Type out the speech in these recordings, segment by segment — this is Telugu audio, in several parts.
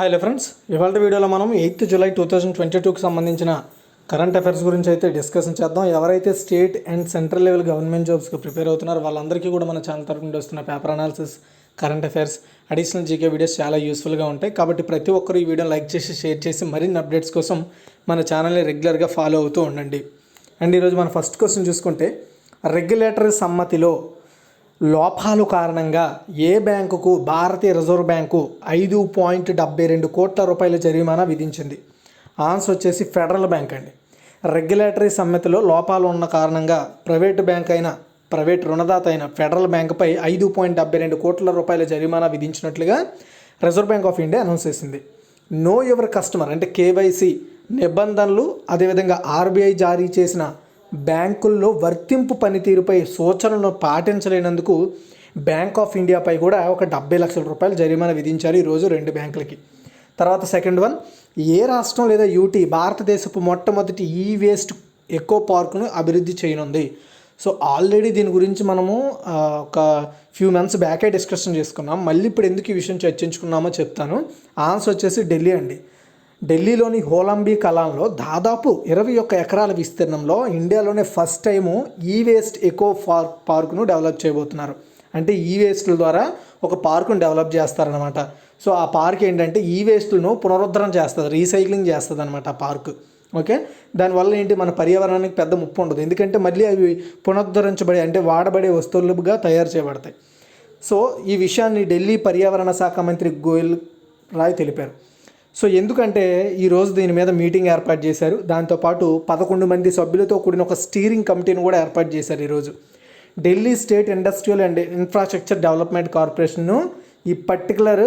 హాయ్ ఫ్రెండ్స్, ఇవాళ వీడియోలో మనం 8th జూలై 2022కి సంబంధించిన కరెంట్ అఫైర్స్ గురించి అయితే డిస్కషన్ చేద్దాం. ఎవరైతే state and central level government జాబ్స్కి ప్రిపేర్ అవుతున్నారో వాళ్ళందరికీ కూడా మన ఛానల్ తరఫు నుండి వస్తున్న paper analysis, current affairs, additional GK videos చాలా యూస్ఫుల్గా ఉంటాయి. కాబట్టి ప్రతి ఒక్కరు ఈ వీడియోని లైక్ చేసి షేర్ చేసి మరిన్ని అప్డేట్స్ కోసం మన ఛానల్ని రెగ్యులర్గా ఫాలో అవుతూ ఉండండి. అండ్ ఈరోజు మన ఫస్ట్ క్వశ్చన్ చూసుకుంటే, రెగ్యులేటరీ సమ్మతిలో లోపాలు కారణంగా ఏ బ్యాంకుకు భారతీయ రిజర్వ్ బ్యాంకు 5.72 కోట్ల రూపాయల జరిమానా విధించింది? ఆన్సర్ వచ్చేసి ఫెడరల్ బ్యాంక్ అండి. రెగ్యులేటరీ సమ్మతిలో లోపాలు ఉన్న కారణంగా ప్రైవేట్ రుణదాత అయిన ఫెడరల్ బ్యాంకుపై 5.72 కోట్ల రూపాయల జరిమానా విధించినట్లుగా Reserve Bank of India announce చేసింది. నో యువర్ కస్టమర్ అంటే కేవైసీ నిబంధనలు, అదేవిధంగా ఆర్బీఐ జారీ చేసిన బ్యాంకుల్లో వర్తింపు పనితీరుపై సూచనలను పాటించలేనందుకు బ్యాంక్ ఆఫ్ ఇండియాపై కూడా ఒక 70 లక్షల రూపాయలు జరిమానా విధించారు ఈరోజు రెండు బ్యాంకులకి. తర్వాత సెకండ్ వన్, ఏ రాష్ట్రం లేదా యూటీ భారతదేశపు మొట్టమొదటి ఈ వేస్ట్ ఎకో పార్కును అభివృద్ధి చేయనుంది? సో ఆల్రెడీ దీని గురించి మనము ఒక ఫ్యూ మంత్స్ బ్యాకే డిస్కషన్ చేసుకున్నాం. మళ్ళీ ఇప్పుడు ఎందుకు ఈ విషయం చర్చించుకున్నామో చెప్తాను. ఆన్సర్ వచ్చేసి ఢిల్లీ అండి. ఢిల్లీలోని హోలంబీ కలాన్లో దాదాపు 21 ఎకరాల విస్తీర్ణంలో ఇండియాలోనే ఫస్ట్ టైము ఈ వేస్ట్ ఎకో పార్కును డెవలప్ చేయబోతున్నారు. అంటే ఈ వేస్ట్ల ద్వారా ఒక పార్కును డెవలప్ చేస్తారనమాట. సో ఆ పార్క్ ఏంటంటే ఈ వేస్ట్లను పునరుద్ధరణ చేస్తుంది, రీసైక్లింగ్ చేస్తుంది అనమాట ఆ పార్క్. ఓకే, దానివల్ల ఏంటి, మన పర్యావరణానికి పెద్ద ముప్పు ఉండదు. ఎందుకంటే మళ్ళీ అవి పునరుద్ధరించబడి అంటే వాడబడే వస్తువులుగా తయారు చేయబడతాయి. సో ఈ విషయాన్ని ఢిల్లీ పర్యావరణ శాఖ మంత్రి గోయల్ రాయ్ తెలిపారు. సో ఎందుకంటే ఈరోజు దీని మీద మీటింగ్ ఏర్పాటు చేశారు. దాంతోపాటు 11 మంది సభ్యులతో కూడిన ఒక స్టీరింగ్ కమిటీని కూడా ఏర్పాటు చేశారు ఈరోజు. Delhi state industrial and infrastructure development కార్పొరేషన్ను ఈ పర్టికులర్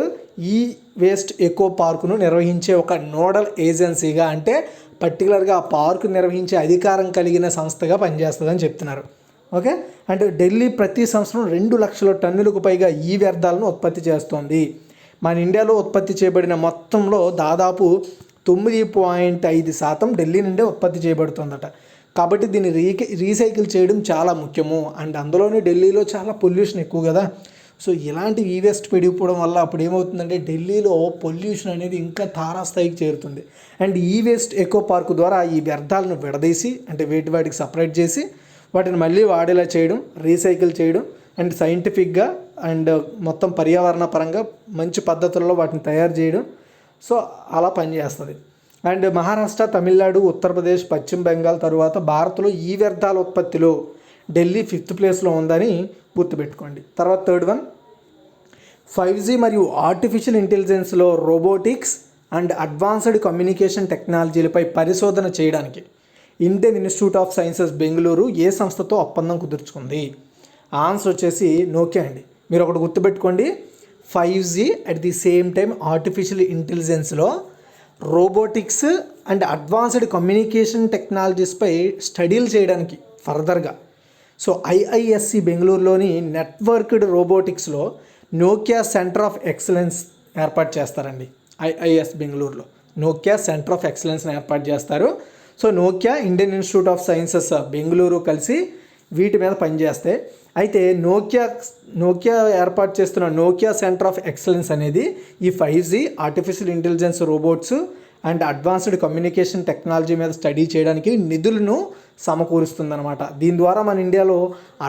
ఈ వేస్ట్ ఎకో పార్కును నిర్వహించే ఒక నోడల్ ఏజెన్సీగా, అంటే పర్టికులర్గా ఆ పార్కు నిర్వహించే అధికారం కలిగిన సంస్థగా పనిచేస్తుందని చెప్తున్నారు. ఓకే, అంటే ఢిల్లీ ప్రతి సంవత్సరం 2 లక్షల టన్నులకు పైగా ఈ వ్యర్థాలను ఉత్పత్తి చేస్తోంది. మన ఇండియాలో ఉత్పత్తి చేయబడిన మొత్తంలో దాదాపు 9.5% ఢిల్లీ నుండే ఉత్పత్తి చేయబడుతుందట. కాబట్టి దీన్ని రీసైకిల్ చేయడం చాలా ముఖ్యము. అండ్ అందులోనే ఢిల్లీలో చాలా పొల్యూషన్ ఎక్కువ కదా. సో ఇలాంటి ఈ వేస్ట్ పెరిగిపోవడం వల్ల అప్పుడు ఏమవుతుందంటే ఢిల్లీలో పొల్యూషన్ అనేది ఇంకా తారాస్థాయికి చేరుతుంది. అండ్ ఈ వేస్ట్ ఎకో పార్క్ ద్వారా ఈ వ్యర్థాలను విడదీసి అంటే వాటికి సపరేట్ చేసి వాటిని మళ్ళీ వాడేలా చేయడం, రీసైకిల్ చేయడం అండ్ సైంటిఫిక్గా అండ్ మొత్తం పర్యావరణ పరంగా మంచి పద్ధతుల్లో వాటిని తయారు చేయడం. సో అలా పనిచేస్తుంది. అండ్ మహారాష్ట్ర, తమిళనాడు, ఉత్తరప్రదేశ్, పశ్చిమ బెంగాల్ తరువాత భారత్లో ఈ వ్యర్థాల ఉత్పత్తిలో ఢిల్లీ 5th ప్లేస్లో ఉందని గుర్తుపెట్టుకోండి. తర్వాత థర్డ్ వన్, 5G మరియు ఆర్టిఫిషియల్ ఇంటెలిజెన్స్లో రోబోటిక్స్ అండ్ అడ్వాన్స్డ్ కమ్యూనికేషన్ టెక్నాలజీలపై పరిశోధన చేయడానికి Indian Institute of Sciences Bengaluru ఏ సంస్థతో ఒప్పందం కుదుర్చుకుంది? ఆన్సర్ వచ్చేసి నోకియా అండి. మీరు ఒకటి గుర్తుపెట్టుకోండి, 5G at the same time artificial ఇంటెలిజెన్స్లో రోబోటిక్స్ అండ్ అడ్వాన్స్డ్ కమ్యూనికేషన్ టెక్నాలజీస్పై స్టడీలు చేయడానికి ఫర్దర్గా సో ఐఐఎస్సి బెంగళూరులోని నెట్వర్క్డ్ రోబోటిక్స్లో నోకియా సెంటర్ ఆఫ్ ఎక్సలెన్స్ ఏర్పాటు చేస్తారండి. ఐఐఎస్ బెంగళూరులో నోకియా సెంటర్ ఆఫ్ ఎక్సలెన్స్ని ఏర్పాటు చేస్తారు. So Nokia, Indian Institute of Sciences Bengaluru కలిసి వీటి మీద పనిచేస్తే, అయితే నోకియా ఏర్పాటు చేస్తున్న నోకియా సెంటర్ ఆఫ్ ఎక్సలెన్స్ అనేది ఈ 5G, artificial intelligence, robots and advanced communication technology మీద స్టడీ చేయడానికి నిధులను సమకూరుస్తుందన్నమాట. దీని ద్వారా మన ఇండియాలో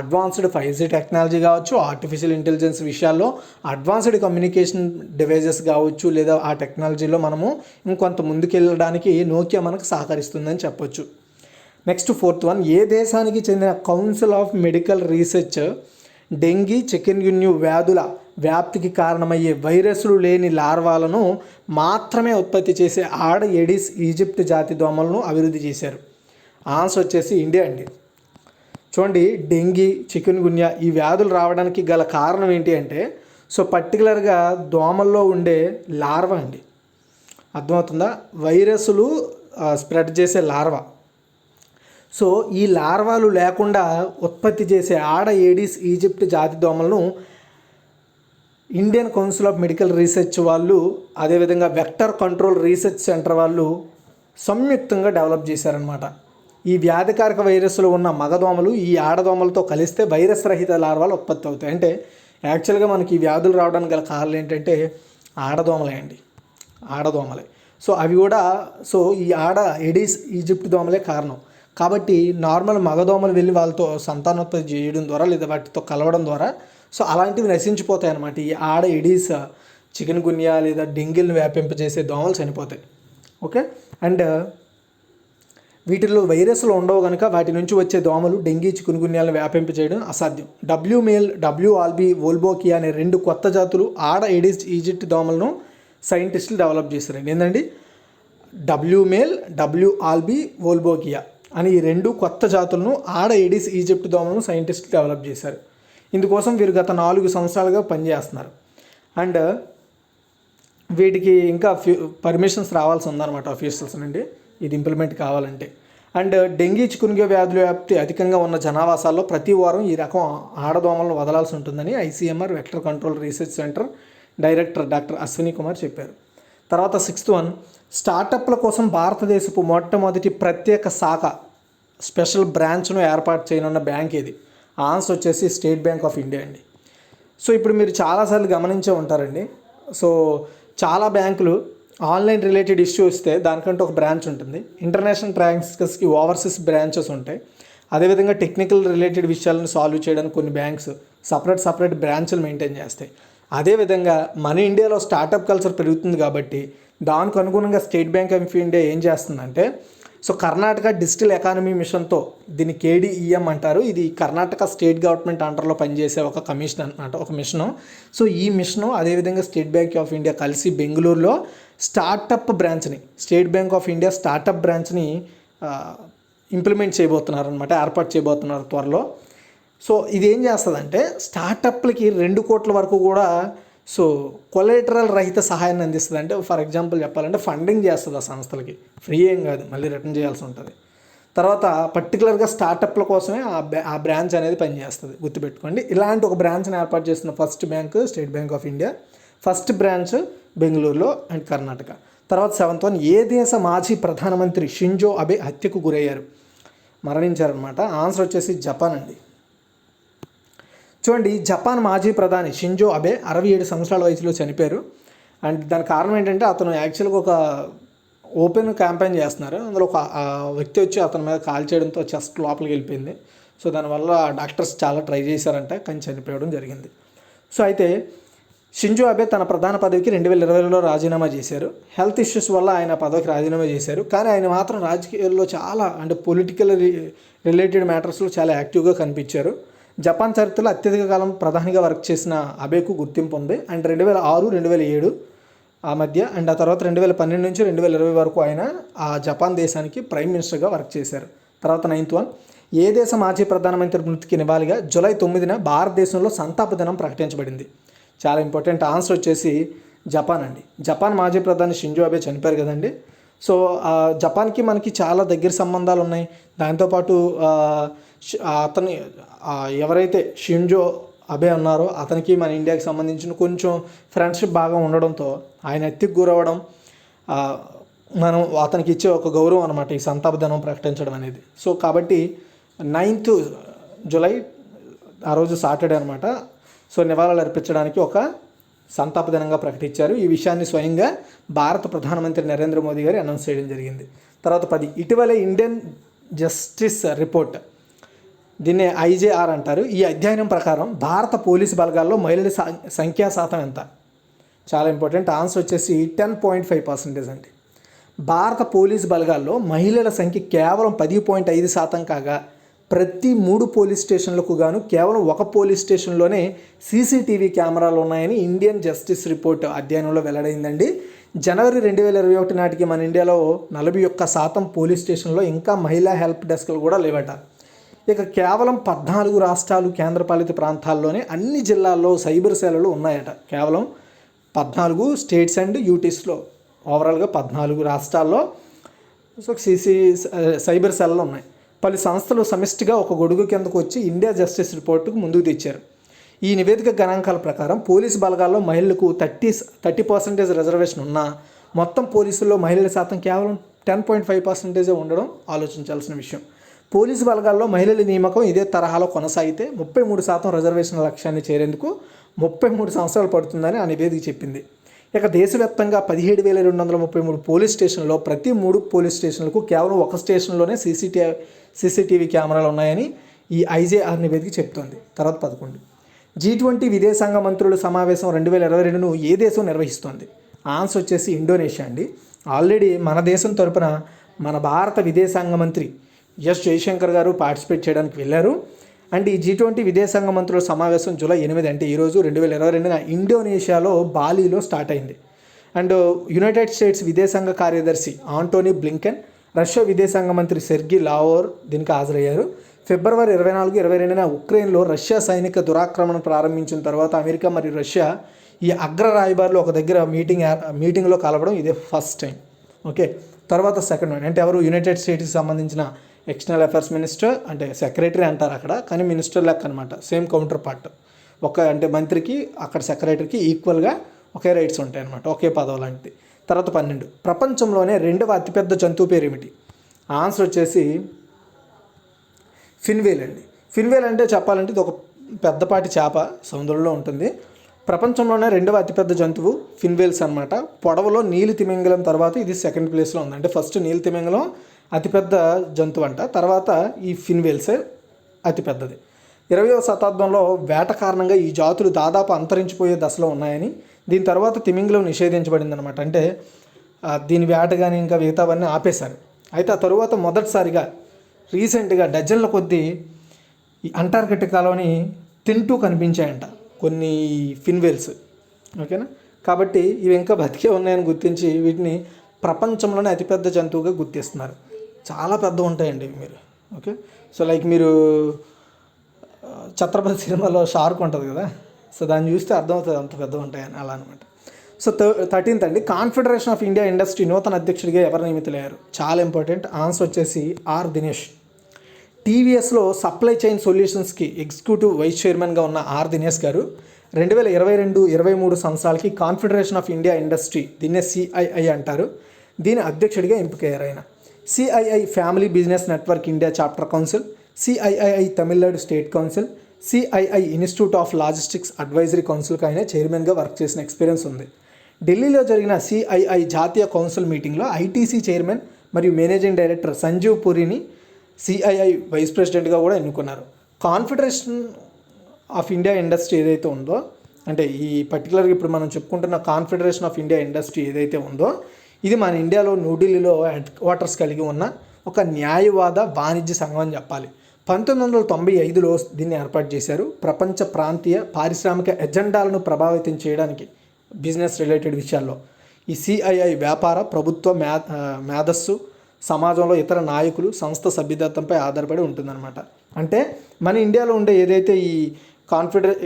అడ్వాన్స్డ్ 5G టెక్నాలజీ కావచ్చు, ఆర్టిఫిషియల్ ఇంటెలిజెన్స్ విషయాల్లో అడ్వాన్స్డ్ కమ్యూనికేషన్ డివైజెస్ కావచ్చు, లేదా ఆ టెక్నాలజీలో మనము ఇంకొంత ముందుకెళ్ళడానికి నోకియా మనకు సహకరిస్తుందని చెప్పొచ్చు. నెక్స్ట్ ఫోర్త్ వన్, ఏ దేశానికి చెందిన Council of Medical Research dengue, chikungunya వ్యాధుల వ్యాప్తికి కారణమయ్యే వైరస్లు లేని లార్వాలను మాత్రమే ఉత్పత్తి చేసే ఆడ ఎడిస్ ఈజిప్ట్ జాతి దోమలను అభివృద్ధి చేశారు? ఆన్సర్ వచ్చేసి ఇండియా అండి. చూడండి, డెంగీ, చికెన్గున్యా ఈ వ్యాధులు రావడానికి గల కారణం ఏంటి అంటే, సో పర్టికులర్గా దోమల్లో ఉండే లార్వా అండి. అర్థమవుతుందా? వైరస్లు స్ప్రెడ్ చేసే లార్వా. సో ఈ లార్వాలు లేకుండా ఉత్పత్తి చేసే ఆడ ఏడిస్ ఈజిప్ట్ జాతి దోమలను Indian Council of Medical Research వాళ్ళు, అదేవిధంగా వెక్టర్ కంట్రోల్ రీసెర్చ్ సెంటర్ వాళ్ళు సంయుక్తంగా డెవలప్ చేశారనమాట. ఈ వ్యాధికారక వైరస్లు ఉన్న మగదోమలు ఈ ఆడదోమలతో కలిస్తే వైరస్ రహిత లార్వాలు ఉత్పత్తి అవుతాయి. అంటే యాక్చువల్గా మనకి ఈ వ్యాధులు రావడానికి గల కారణాలు ఏంటంటే ఆడదోమలే అండి. ఆడదోమలే. సో అవి కూడా ఈ ఆడ ఎడీస్ ఈజిప్ట్ దోమలే కారణం. కాబట్టి నార్మల్ మగదోమలు వెళ్ళి వాళ్ళతో సంతానోత్పత్తి చేయడం ద్వారా లేదా వాటితో కలవడం ద్వారా అలాంటివి నశించిపోతాయి అన్నమాట. ఈ ఆడ ఎడీస్ చికెన్ గున్యా లేదా డెంగ్యూని వ్యాపింపజేసే దోమలు చనిపోతాయి. ఓకే. అండ్ వీటిల్లో వైరస్లు ఉండవు కనుక వాటి నుంచి వచ్చే దోమలు డెంగీ చికెన్ గున్యాలను వ్యాపింపజేయడం అసాధ్యం. డబ్ల్యూ మేల్, డబ్ల్యూ ఆల్బీ, వోల్బోకియా అనే 2 కొత్త జాతులు ఆడ ఎడీస్ ఈజిప్ట్ దోమలను సైంటిస్టులు డెవలప్ చేశారండి. ఏంటండి, డబ్ల్యూ మేల్, డబ్ల్యూ ఆల్బీ, వోల్బోకియా అని ఈ 2 కొత్త జాతులను ఆడ ఎడీస్ ఈజిప్ట్ దోమలను సైంటిస్టులు డెవలప్ చేశారు. ఇందుకోసం వీరు గత 4 సంవత్సరాలుగా పనిచేస్తున్నారు. అండ్ వీటికి ఇంకా పర్మిషన్స్ రావాల్సి ఉందన్నమాట ఆఫీసర్స్ నుండి ఇది ఇంప్లిమెంట్ కావాలంటే. అండ్ డెంగీ చికున్గున్యా వ్యాధుల వ్యాప్తి అధికంగా ఉన్న జనావాసాల్లో ప్రతి వారం ఈ రకం ఆడదోమలను వదలాల్సి ఉంటుందని ICMR vector control research centre director doctor Ashwini Kumar చెప్పారు. తర్వాత 6th వన్, స్టార్టప్ల కోసం భారతదేశపు మొట్టమొదటి ప్రత్యేక శాఖ స్పెషల్ బ్రాంచ్ను ఏర్పాటు చేయనున్న బ్యాంక్ ఇది. ఆన్సర్ వచ్చేసి స్టేట్ బ్యాంక్ ఆఫ్ ఇండియా అండి. ఇప్పుడు మీరు చాలాసార్లు గమనించే ఉంటారండి. చాలా బ్యాంకులు ఆన్లైన్ రిలేటెడ్ ఇష్యూ వస్తే దానికంటే ఒక బ్రాంచ్ ఉంటుంది. ఇంటర్నేషనల్ ట్రాన్సాక్షన్స్కి ఓవర్సీస్ బ్రాంచెస్ ఉంటాయి. అదేవిధంగా టెక్నికల్ రిలేటెడ్ విషయాలను సాల్వ్ చేయడానికి కొన్ని బ్యాంక్స్ సపరేట్ బ్రాంచ్లు మెయింటైన్ చేస్తాయి. అదేవిధంగా మన ఇండియాలో స్టార్టప్ కల్చర్ పెరుగుతుంది కాబట్టి దానికి అనుగుణంగా స్టేట్ బ్యాంక్ ఆఫ్ ఇండియా ఏం చేస్తుందంటే కర్ణాటక డిజిటల్ ఎకానమీ మిషన్తో, దీన్ని KDEM అంటారు. ఇది కర్ణాటక స్టేట్ గవర్నమెంట్ అండర్లో పనిచేసే ఒక కమిషన్ అనమాట, ఒక మిషను. ఈ మిషను అదేవిధంగా స్టేట్ బ్యాంక్ ఆఫ్ ఇండియా కలిసి బెంగళూరులో స్టార్టప్ బ్రాంచ్ని, State Bank of India startup బ్రాంచ్ని ఇంప్లిమెంట్ చేయబోతున్నారు అనమాట, ఏర్పాటు చేయబోతున్నారు త్వరలో. ఇది ఏం చేస్తుందంటే స్టార్టప్లకి 2 కోట్ల వరకు కూడా కొలేటరల్ రహిత సహాయాన్ని అందిస్తుంది. అంటే ఫర్ ఎగ్జాంపుల్ చెప్పాలంటే ఫండింగ్ చేస్తుంది ఆ సంస్థలకి, ఫ్రీ ఏం కాదు, మళ్ళీ రిటర్న్ చేయాల్సి ఉంటుంది. తర్వాత పర్టికులర్గా స్టార్టప్ల కోసమే ఆ బ్రాంచ్ అనేది పనిచేస్తుంది, గుర్తుపెట్టుకోండి. ఇలాంటి ఒక బ్రాంచ్ని ఏర్పాటు చేస్తున్న first bank state Bank of India. First branch బెంగళూరులో అండ్ కర్ణాటక. తర్వాత 7th వన్, ఏ దేశ మాజీ ప్రధానమంత్రి షింజో అబే హత్యకు గురయ్యారు, మరణించారనమాట. ఆన్సర్ వచ్చేసి జపాన్ అండి. చూడండి, జపాన్ మాజీ ప్రధాని షింజో అబే 67 సంవత్సరాల వయసులో చనిపోయారు. అండ్ దానికి కారణం ఏంటంటే అతను యాక్చువల్గా ఒక ఓపెన్ క్యాంపెయిన్ చేస్తున్నారు. అందులో ఒక వ్యక్తి వచ్చి అతని మీద కాల్ చేయడంతో చెస్ట్ లోపలికి వెళ్ళిపోయింది. దానివల్ల డాక్టర్స్ చాలా ట్రై చేశారంట, కానీ చనిపోవడం జరిగింది. అయితే షింజో అబే తన ప్రధాన పదవికి 2020లో రాజీనామా చేశారు. హెల్త్ ఇష్యూస్ వల్ల ఆయన పదవికి రాజీనామా చేశారు. కానీ ఆయన మాత్రం రాజకీయాల్లో చాలా పొలిటికల్ రిలేటెడ్ మ్యాటర్స్లో చాలా యాక్టివ్గా కనిపించారు. జపాన్ చరిత్రలో అత్యధిక కాలం ప్రధానిగా వర్క్ చేసిన అబేకు గుర్తింపు ఉంది. అండ్ 2006, 2007 ఆ మధ్య, అండ్ ఆ తర్వాత 2012 నుంచి 2020 వరకు ఆయన ఆ జపాన్ దేశానికి ప్రైమ్ మినిస్టర్గా వర్క్ చేశారు. తర్వాత 9th వన్, ఏ దేశ మాజీ ప్రధానమంత్రి మృతికి నివాళిగా జూలై 9న భారతదేశంలో సంతాప దినం ప్రకటించబడింది. చాలా ఇంపార్టెంట్. ఆన్సర్ వచ్చేసి జపాన్ అండి. జపాన్ మాజీ ప్రధాని షింజో అబే చనిపోయారు కదండి. జపాన్కి మనకి చాలా దగ్గర సంబంధాలు ఉన్నాయి. దాంతోపాటు అతని ఎవరైతే షింజో అబే ఉన్నారో అతనికి మన ఇండియాకి సంబంధించిన కొంచెం ఫ్రెండ్షిప్ బాగా ఉండడంతో ఆయన హత్యకు గురవ్వడం మనం అతనికి ఇచ్చే ఒక గౌరవం అనమాట ఈ సంతాప దినం ప్రకటించడం అనేది. కాబట్టి 9th జూలై ఆ రోజు సాటర్డే అనమాట. నివాళులు అర్పించడానికి ఒక సంతాప దినంగా ప్రకటించారు. ఈ విషయాన్ని స్వయంగా భారత ప్రధానమంత్రి నరేంద్ర మోదీ గారు అనౌన్స్ చేయడం జరిగింది. తర్వాత 10, ఇటీవలే ఇండియన్ జస్టిస్ రిపోర్ట్, దీన్ని IJR అంటారు. ఈ అధ్యయనం ప్రకారం భారత పోలీసు బలగాల్లో మహిళల సంఖ్యా శాతం ఎంత? చాలా ఇంపార్టెంట్. ఆన్సర్ వచ్చేసి 10.5% అండి. భారత పోలీసు బలగాల్లో మహిళల సంఖ్య కేవలం 10.5% కాగా ప్రతి 3 పోలీస్ స్టేషన్లకు గాను కేవలం 1 పోలీస్ స్టేషన్లోనే CCTV కెమెరాలు ఉన్నాయని ఇండియన్ జస్టిస్ రిపోర్ట్ అధ్యయనంలో వెల్లడైందండి. జనవరి 2021 నాటికి మన ఇండియాలో 41% పోలీస్ స్టేషన్లో ఇంకా మహిళా హెల్ప్ డెస్క్లు కూడా లేవట. కేవలం 14 రాష్ట్రాలు కేంద్రపాలిత ప్రాంతాల్లోనే అన్ని జిల్లాల్లో సైబర్ సేవలు ఉన్నాయట. కేవలం 14 స్టేట్స్ అండ్ యూటీస్లో, ఓవరాల్గా 14 రాష్ట్రాల్లో సైబర్ సెల్లు ఉన్నాయి. పలు సంస్థలు సమిష్టిగా ఒక గొడుగు కిందకు వచ్చి ఇండియా జస్టిస్ రిపోర్టుకు ముందుకు తెచ్చారు. ఈ నివేదిక గణాంకాల ప్రకారం పోలీసు బలగాల్లో మహిళలకు 30% రిజర్వేషన్ ఉన్నా మొత్తం పోలీసుల్లో మహిళల శాతం కేవలం 10.5% ఉండడం ఆలోచించాల్సిన విషయం. పోలీసు బలగాల్లో మహిళల నియామకం ఇదే తరహాలో కొనసాగితే 33% రిజర్వేషన్ లక్ష్యాన్ని చేరేందుకు 33 సంవత్సరాలు పడుతుందని ఆ నివేదిక చెప్పింది. ఇక దేశవ్యాప్తంగా 17,233 పోలీస్ స్టేషన్లలో ప్రతి 3 పోలీస్ స్టేషన్లకు కేవలం ఒక స్టేషన్లోనే సీసీటీవీ కెమెరాలు ఉన్నాయని ఈ ఐజేఆర్ నివేదిక చెప్తోంది. తర్వాత 11 G20 విదేశాంగ మంత్రుల సమావేశం 2022ను ఏ దేశం నిర్వహిస్తోంది? ఆన్సర్ వచ్చేసి ఇండోనేషియా అండి. ఆల్రెడీ మన దేశం తరపున మన భారత విదేశాంగ మంత్రి ఎస్ జయశంకర్ గారు పార్టిసిపేట్ చేయడానికి వెళ్ళారు. అండ్ ఈ G20 విదేశాంగ మంత్రుల సమావేశం జూలై 8 అంటే ఈరోజు 2022న ఇండోనేషియాలో బాలీలో స్టార్ట్ అయింది. అండ్ యునైటెడ్ స్టేట్స్ విదేశాంగ కార్యదర్శి ఆంటోనీ బ్లింకెన్, రష్యా విదేశాంగ మంత్రి సెర్గీ లావోర్ దీనికి హాజరయ్యారు. ఫిబ్రవరి 24, 22న ఉక్రెయిన్లో రష్యా సైనిక దురాక్రమణ ప్రారంభించిన తర్వాత అమెరికా మరియు రష్యా ఈ అగ్ర రాయబారులు ఒక దగ్గర మీటింగ్లో కలవడం ఇదే ఫస్ట్ టైం. ఓకే, తర్వాత సెకండ్ వన్ అంటే ఎవరు? యునైటెడ్ స్టేట్స్కి సంబంధించిన ఎక్స్టర్నల్ అఫైర్స్ మినిస్టర్ అంటే సెక్రటరీ అంటారు అక్కడ, కానీ మినిస్టర్ లెక్క అనమాట, సేమ్ కౌంటర్ పార్ట్. అంటే మంత్రికి అక్కడ సెక్రటరీకి ఈక్వల్గా ఒకే రైట్స్ ఉంటాయి అనమాట, ఒకే పదవి లాంటిది. తర్వాత 12 ప్రపంచంలోనే రెండవ అతిపెద్ద జంతువు పేరు ఏమిటి? ఆన్సర్ వచ్చేసి ఫిన్వేల్ అండి. ఫిన్వేల్ అంటే చెప్పాలంటే ఇది ఒక పెద్దపాటి చేప, సముద్రంలో ఉంటుంది. ప్రపంచంలోనే రెండవ అతిపెద్ద జంతువు ఫిన్వేల్స్ అనమాట. పొడవులో నీలి తిమింగలం తర్వాత ఇది సెకండ్ ప్లేస్లో ఉంది. అంటే ఫస్ట్ నీలి తిమింగలం అతిపెద్ద జంతువు అంట, తర్వాత ఈ ఫిన్వేల్సే అతిపెద్దది. 20వ శతాబ్దంలో వేట కారణంగా ఈ జాతులు దాదాపు అంతరించిపోయే దశలో ఉన్నాయని, దీని తర్వాత తిమింగలం నిషేధించబడింది అనమాట. అంటే దీని వేట కానీ ఇంకా మిగతావన్నీ ఆపేశారు. అయితే ఆ తరువాత మొదటిసారిగా రీసెంట్గా డజన్ల కొద్దీ ఈ అంటార్కిటికాలోని తింటూ కనిపించాయంట కొన్ని ఫిన్వేల్స్. ఓకేనా, కాబట్టి ఇవి ఇంకా బతికే ఉన్నాయని గుర్తించి వీటిని ప్రపంచంలోనే అతిపెద్ద జంతువుగా గుర్తిస్తున్నారు. చాలా పెద్ద ఉంటాయండి ఇవి మీరు. ఓకే, సో లైక్ మీరు ఛత్రపతి సినిమాలో షార్క్ ఉంటుంది కదా, సో దాన్ని చూస్తే అర్థమవుతుంది అంత పెద్ద ఉంటాయని, అలా అనమాట. సో 13th అండి, కాన్ఫెడరేషన్ ఆఫ్ ఇండియా ఇండస్ట్రీ నూతన అధ్యక్షుడిగా ఎవరు నియమితులయ్యారు? చాలా ఇంపార్టెంట్. ఆన్సర్ వచ్చేసి ఆర్ దినేష్. టీవీఎస్లో సప్లై చైన్ సొల్యూషన్స్కి ఎగ్జిక్యూటివ్ వైస్ చైర్మన్గా ఉన్న ఆర్ దినేష్ గారు 2022-23 సంవత్సరాలకి కాన్ఫెడరేషన్ ఆఫ్ ఇండియా ఇండస్ట్రీ, దీన్నే సిఐఐ అంటారు, దీని అధ్యక్షుడిగా ఎంపికయ్యారు ఆయన. CII family business network India chapter council, CII Tamil Nadu state council, CII institute of logistics advisory కౌన్సిల్కి ఆయన చైర్మన్గా వర్క్ చేసిన ఎక్స్పీరియన్స్ ఉంది. ఢిల్లీలో జరిగిన సిఐఐ జాతీయ కౌన్సిల్ మీటింగ్లో ఐటీసీ చైర్మన్ మరియు managing director Sanjeev పురిని CII vice ప్రెసిడెంట్గా కూడా ఎన్నుకున్నారు. కాన్ఫెడరేషన్ ఆఫ్ ఇండియా ఇండస్ట్రీ ఏదైతే ఉందో, అంటే ఈ పర్టికులర్గా ఇప్పుడు మనం చెప్పుకుంటున్న కాన్ఫెడరేషన్ ఆఫ్ ఇండియా ఇండస్ట్రీ ఏదైతే ఉందో, ఇది మన ఇండియాలో న్యూఢిల్లీలో హెడ్ క్వార్టర్స్ కలిగి ఉన్న ఒక న్యాయవాద వాణిజ్య సంఘం అని చెప్పాలి. 1995లో దీన్ని ఏర్పాటు చేశారు. ప్రపంచ ప్రాంతీయ పారిశ్రామిక ఎజెండాలను ప్రభావితం చేయడానికి బిజినెస్ రిలేటెడ్ విషయాల్లో ఈ సిఐఐ వ్యాపార, ప్రభుత్వ, మేధస్సు, సమాజంలో ఇతర నాయకులు, సంస్థ సభ్యత్వంపై ఆధారపడి ఉంటుందన్నమాట. అంటే మన ఇండియాలో ఉండే ఏదైతే ఈ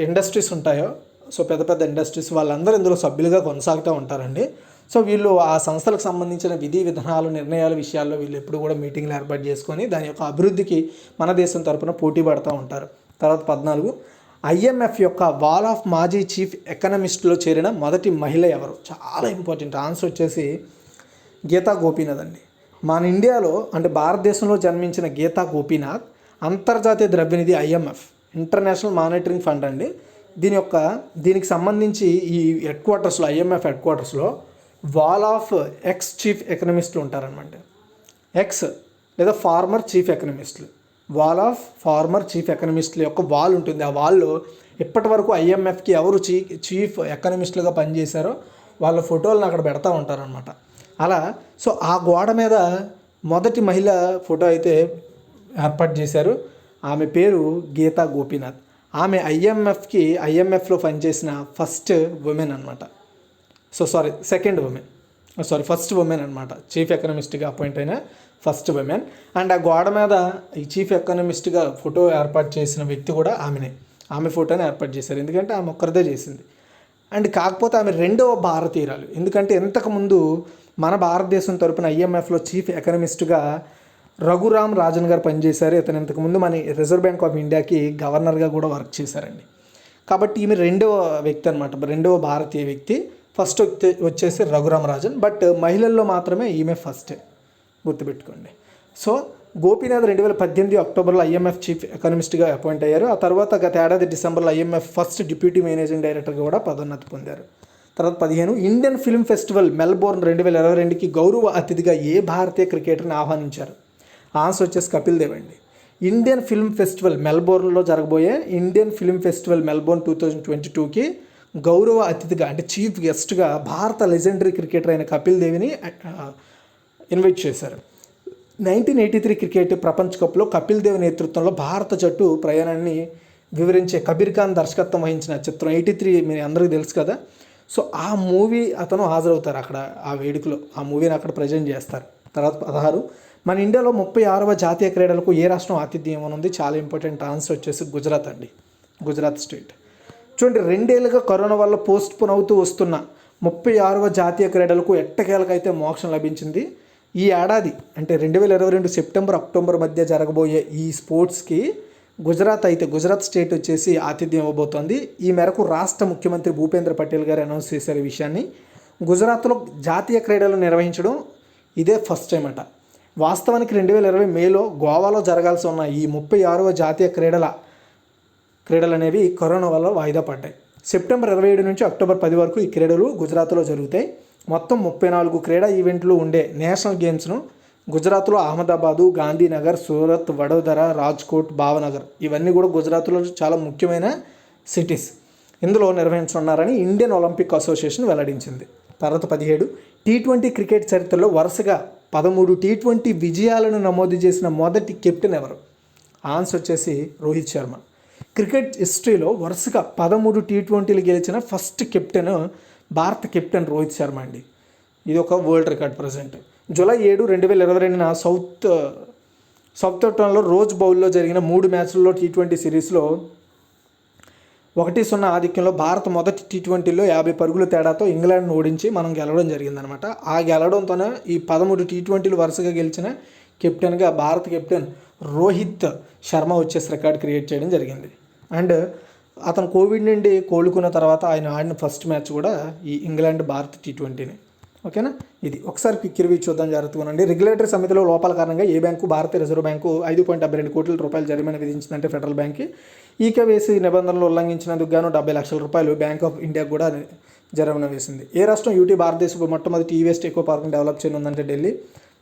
ఇండస్ట్రీస్ ఉంటాయో, సో పెద్ద పెద్ద ఇండస్ట్రీస్, వాళ్ళందరూ ఇందులో సభ్యులుగా కొనసాగుతూ ఉంటారండి. సో వీళ్ళు ఆ సంస్థలకు సంబంధించిన విధి విధానాలు, నిర్ణయాల విషయాల్లో వీళ్ళు ఎప్పుడు కూడా మీటింగ్లు ఏర్పాటు చేసుకొని దాని యొక్క అభివృద్ధికి మన దేశం తరపున పోటీ పడుతూ ఉంటారు. తర్వాత 14 ఐఎంఎఫ్ యొక్క వాల్ ఆఫ్ మాజీ చీఫ్ ఎకనమిస్ట్లో చేరిన మొదటి మహిళ ఎవరు? చాలా ఇంపార్టెంట్. ఆన్సర్ వచ్చేసి గీతా గోపీనాథ్ అండి. మన ఇండియాలో అంటే భారతదేశంలో జన్మించిన గీతా గోపీనాథ్ అంతర్జాతీయ ద్రవ్యనిధి ఐఎంఎఫ్, ఇంటర్నేషనల్ మానిటరింగ్ ఫండ్ అండి, దీనికి సంబంధించి ఈ హెడ్ క్వార్టర్స్లో, ఐఎంఎఫ్ హెడ్ క్వార్టర్స్లో వాల్ ఆఫ్ ఎక్స్ చీఫ్ ఎకనమిస్టులు ఉంటారనమాట. ఎక్స్ లేదా ఫార్మర్ చీఫ్ ఎకనమిస్టులు, వాల్ ఆఫ్ ఫార్మర్ చీఫ్ ఎకనమిస్టుల యొక్క వాల్ ఉంటుంది. ఆ వాల్లో ఇప్పటి వరకు ఐఎంఎఫ్కి ఎవరు చీఫ్ ఎకనమిస్టులుగా పనిచేశారో వాళ్ళ ఫోటోలను అక్కడ పెడతా ఉంటారనమాట. అలా సో ఆ గోడ మీద మొదటి మహిళ ఫోటో అయితే ఏర్పాటు చేశారు. ఆమె పేరు గీతా గోపీనాథ్. ఆమె ఐఎంఎఫ్లో పనిచేసిన ఫస్ట్ ఉమెన్ అనమాట. ఫస్ట్ ఉమెన్ అనమాట, చీఫ్ ఎకనమిస్ట్గా అపాయింట్ అయిన ఫస్ట్ ఉమెన్. అండ్ ఆ గోడ మీద ఈ చీఫ్ ఎకనమిస్ట్గా ఫోటో ఏర్పాటు చేసిన వ్యక్తి కూడా ఆమెనే. ఆమె ఫోటోని ఏర్పాటు చేశారు, ఎందుకంటే ఆమె ఒక్కరిదే చేసింది. అండ్ కాకపోతే ఆమె రెండవ భారతీయురాలు, ఎందుకంటే ఇంతకుముందు మన భారతదేశం తరపున ఐఎంఎఫ్లో చీఫ్ ఎకనమిస్ట్గా రఘురామ్ రాజన్ గారు పనిచేశారు. ఇతను ఇంతకుముందు మన రిజర్వ్ బ్యాంక్ ఆఫ్ ఇండియాకి గవర్నర్గా కూడా వర్క్ చేశారండి. కాబట్టి ఈమె రెండవ వ్యక్తి అనమాట, రెండవ భారతీయ వ్యక్తి. ఫస్ట్ వచ్చేసి రఘురామ్ రాజన్, బట్ మహిళల్లో మాత్రమే ఈమె ఫస్ట్, గుర్తుపెట్టుకోండి. సో గోపీనాథ్ 2018 అక్టోబర్లో ఐఎంఎఫ్ చీఫ్ ఎకనమిస్ట్గా అపాయింట్ అయ్యారు. ఆ తర్వాత గత ఏడాది డిసెంబర్లో ఐఎంఎఫ్ ఫస్ట్ డిప్యూటీ మేనేజింగ్ డైరెక్టర్గా కూడా పదోన్నతి పొందారు. తర్వాత 15 ఇండియన్ ఫిల్మ్ ఫెస్టివల్ మెల్బోర్న్ 2022కి గౌరవ అతిథిగా ఏ భారతీయ క్రికెటర్ని ఆహ్వానించారు? ఆన్సర్ వచ్చేసి కపిల్ దేవ్ అండి. ఇండియన్ ఫిల్మ్ ఫెస్టివల్ మెల్బోర్న్లో జరగబోయే ఇండియన్ ఫిల్మ్ ఫెస్టివల్ మెల్బోర్న్ 2022కి గౌరవ అతిథిగా అంటే చీఫ్ గెస్ట్గా భారత లెజెండరీ క్రికెటర్ అయిన కపిల్ దేవ్ని ఇన్వైట్ చేశారు. 1983 క్రికెట్ ప్రపంచ కప్లో కపిల్ దేవ్ నేతృత్వంలో భారత జట్టు ప్రయాణాన్ని వివరించే కబీర్ ఖాన్ దర్శకత్వం వహించిన చిత్రం 83 మీరు అందరికీ తెలుసు కదా. సో ఆ మూవీ అతను హాజరవుతారు అక్కడ ఆ వేడుకలో, ఆ మూవీని అక్కడ ప్రజెంట్ చేస్తారు. తర్వాత 16 మన ఇండియాలో 36వ జాతీయ క్రీడలకు ఏ రాష్ట్రం ఆతిథ్యం ఇవ్వనుంది? చాలా ఇంపార్టెంట్ ఆన్సర్ వచ్చేసి గుజరాత్ అండి. గుజరాత్ స్టేట్. చూడండి 2 ఏళ్ళుగా కరోనా వల్ల పోస్ట్ పోన్ అవుతూ వస్తున్న 36వ జాతీయ క్రీడలకు ఎట్టకేలకైతే మోక్షం లభించింది. ఈ ఏడాది అంటే 2022 సెప్టెంబర్ అక్టోబర్ మధ్య జరగబోయే ఈ స్పోర్ట్స్కి గుజరాత్ స్టేట్ వచ్చేసి ఆతిథ్యం ఇవ్వబోతోంది. ఈ మేరకు రాష్ట్ర ముఖ్యమంత్రి భూపేంద్ర పటేల్ గారు అనౌన్స్ చేశారు ఈ విషయాన్ని. గుజరాత్లో జాతీయ క్రీడలు నిర్వహించడం ఇదే ఫస్ట్ టైం అట. వాస్తవానికి 2020 మేలో గోవాలో జరగాల్సి ఉన్న ఈ 36వ జాతీయ క్రీడలు అనేవి కరోనా వల్ల వాయిదా పడ్డాయి. సెప్టెంబర్ 27 నుంచి అక్టోబర్ 10 వరకు ఈ క్రీడలు గుజరాత్లో జరుగుతాయి. మొత్తం 34 క్రీడా ఈవెంట్లు ఉండే నేషనల్ గేమ్స్ను గుజరాత్లో అహ్మదాబాదు, గాంధీనగర్, సూరత్, వడోదర, రాజ్కోట్, భావనగర్ ఇవన్నీ కూడా గుజరాత్లో చాలా ముఖ్యమైన సిటీస్. ఇందులో నిర్వహించనున్నారని ఇండియన్ ఒలింపిక్ అసోసియేషన్ వెల్లడించింది. తర్వాత 17 T20 క్రికెట్ చరిత్రలో వరుసగా 13 T20 విజయాలను నమోదు చేసిన మొదటి కెప్టెన్ ఎవరు? ఆన్సర్ వచ్చేసి రోహిత్ శర్మ. క్రికెట్ హిస్టరీలో వరుసగా 13 T20లు గెలిచిన ఫస్ట్ కెప్టెన్ భారత కెప్టెన్ రోహిత్ శర్మ అండి. ఇది ఒక వరల్డ్ రికార్డ్ ప్రజెంట్. జూలై 7, 2022న సౌతాంప్టన్లో రోజ్ బౌల్లో జరిగిన 3 మ్యాచ్ల్లో T20 సిరీస్లో 1-0 ఆధిక్యంలో భారత్ మొదటి T20లో 50 పరుగుల తేడాతో ఇంగ్లాండ్ను ఓడించి మనం గెలవడం జరిగిందనమాట. ఆ గెలవడంతోనే ఈ 13 T20లు వరుసగా గెలిచిన కెప్టెన్గా భారత కెప్టెన్ రోహిత్ శర్మ వచ్చేసి రికార్డ్ క్రియేట్ చేయడం జరిగింది. అండ్ అతను కోవిడ్ నుండి కోలుకున్న తర్వాత ఆయన ఆడిన ఫస్ట్ మ్యాచ్ కూడా ఈ ఇంగ్లాండ్ భారత్ T20ని. ఓకేనా, ఇది ఒకసారి క్విక్ రివ్యూ చూద్దాం జరుగుతుందండి. రెగ్యులేటరీ సమితిలో లోపాల కారణంగా ఏ బ్యాంకు భారతీయ రిజర్వ్ బ్యాంకు 5.72 కోట్ల రూపాయలు జరిమానా విధించిందంటే ఫెడరల్ బ్యాంక్కి. ఈకేవైసీ నిబంధనలు ఉల్లంఘించినందుకు గాను 70 లక్షల రూపాయలు బ్యాంక్ ఆఫ్ ఇండియాకు కూడా జరిమానా వేసింది. ఏ రాష్ట్రం యూటీ భారతదేశపు మొట్టమొదటి ఈవేస్ట్ ఎకో పార్క్ని డెవలప్ చేయనుందంటే ఢిల్లీ.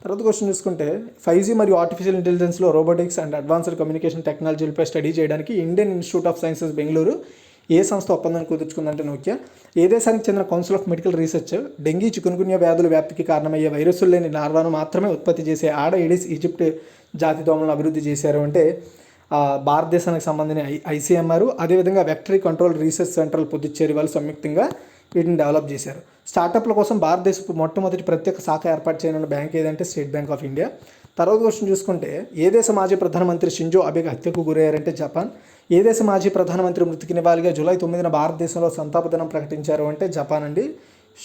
తర్వాత క్వశ్చన్ చూసుకుంటే 5G మరియు ఆర్టిఫిషియల్ ఇంటెలిజెన్స్లో రోబోటిక్స్ అండ్ అడ్వాన్స్డ్ కమ్యూనికేషన్ టెక్నాలజీలపై స్టడీ చేయడానికి Indian Institute of Sciences Bengaluru ఏ సంస్థ ఒప్పందాన్ని కుదుర్చుకుందంటే నోకియా. ఏ దేశానికి చెందిన Council of Medical Research dengue, chikungunya వ్యాధుల వ్యాప్తికి కారణమయ్యే వైరస్సులు లేని లార్వాను మాత్రమే ఉత్పత్తి చేసే ఆడ ఎడిస్ ఈజిప్ట్ జాతి దోమలను అభివృద్ధి చేశారు అంటే భారతదేశానికి సంబంధించిన ICMR, అదేవిధంగా వెక్టరీ కంట్రోల్ రీసెర్చ్ సెంట్రల్ పుదుచ్చేరి వాళ్ళు సంయుక్తంగా వీటిని డెవలప్ చేశారు. స్టార్టప్ల కోసం భారతదేశపు మొట్టమొదటి ప్రత్యేక శాఖ ఏర్పాటు చేయనున్న బ్యాంక్ ఏదంటే స్టేట్ బ్యాంక్ ఆఫ్ ఇండియా. తర్వాత క్వశ్చన్ చూసుకుంటే ఏ దేశ మాజీ ప్రధానమంత్రి షింజో అబే హత్యకు గురయ్యారంటే జపాన్. ఏ దేశ మాజీ ప్రధానమంత్రి మృతికి నివాళిగా జూలై 9న భారతదేశంలో సంతాప దినం ప్రకటించారు అంటే జపాన్ అండి,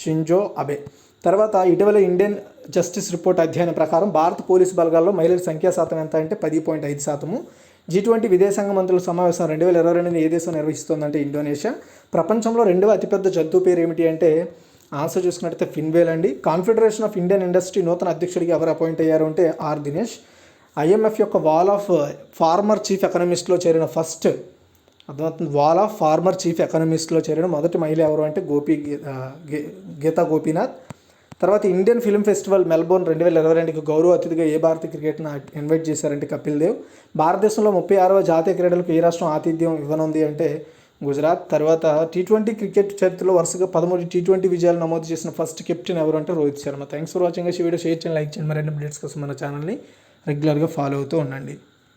షింజో అబే. తర్వాత ఇటీవల ఇండియన్ జస్టిస్ రిపోర్ట్ అధ్యయనం ప్రకారం భారత పోలీసు బలగాల్లో మహిళల సంఖ్యా శాతం ఎంత అంటే 10.5%. G20 విదేశాంగ మంత్రుల సమావేశం 2022ని ఏ దేశం నిర్వహిస్తుందంటే ఇండోనేషియా. ప్రపంచంలో 2వ అతిపెద్ద జంతువు పేరు ఏమిటి అంటే ఆన్సర్ చూసుకున్నట్టయితే ఫిన్వేల్ అండి. కాన్ఫెడరేషన్ ఆఫ్ ఇండియన్ ఇండస్ట్రీ నూతన అధ్యక్షుడిగా ఎవరు అపాయింట్ అయ్యారు అంటే ఆర్ దినేష్. IMF యొక్క వాల్ ఆఫ్ ఫార్మర్ చీఫ్ ఎకనమిస్ట్లో చేరిన వాల్ ఆఫ్ ఫార్మర్ చీఫ్ ఎకనమిస్ట్లో చేరిన మొదటి మహిళ ఎవరు అంటే గీతా గోపీనాథ్. తర్వాత ఇండియన్ ఫిల్మ్ ఫెస్టివల్ మెల్బోర్న్ 2022కి గౌరవ అతిథిగా ఏ భారతీయ క్రికెట్ను ఇన్వైట్ చేశారంటే కపిల్ దేవ్. భారతదేశంలో 36వ జాతీయ క్రీడలకు ఏ రాష్ట్రం ఆతిథ్యం ఇవ్వనుంది అంటే గుజరాత్. తర్వాత T20 క్రికెట్ చరిత్రలో వరుసగా 13 T20 విజయాలు నమోదు చేసిన ఫస్ట్ కెప్టెన్ ఎవరు అంటే Rohit Sharma. Thanks for watching. ఈ వీడియో షేర్ చేయండి, లైక్ చేయండి. మరిన్ని అప్డేట్స్ కోసం మన ఛానల్ని రెగ్యులర్గా ఫాలో అవుతూ ఉండండి.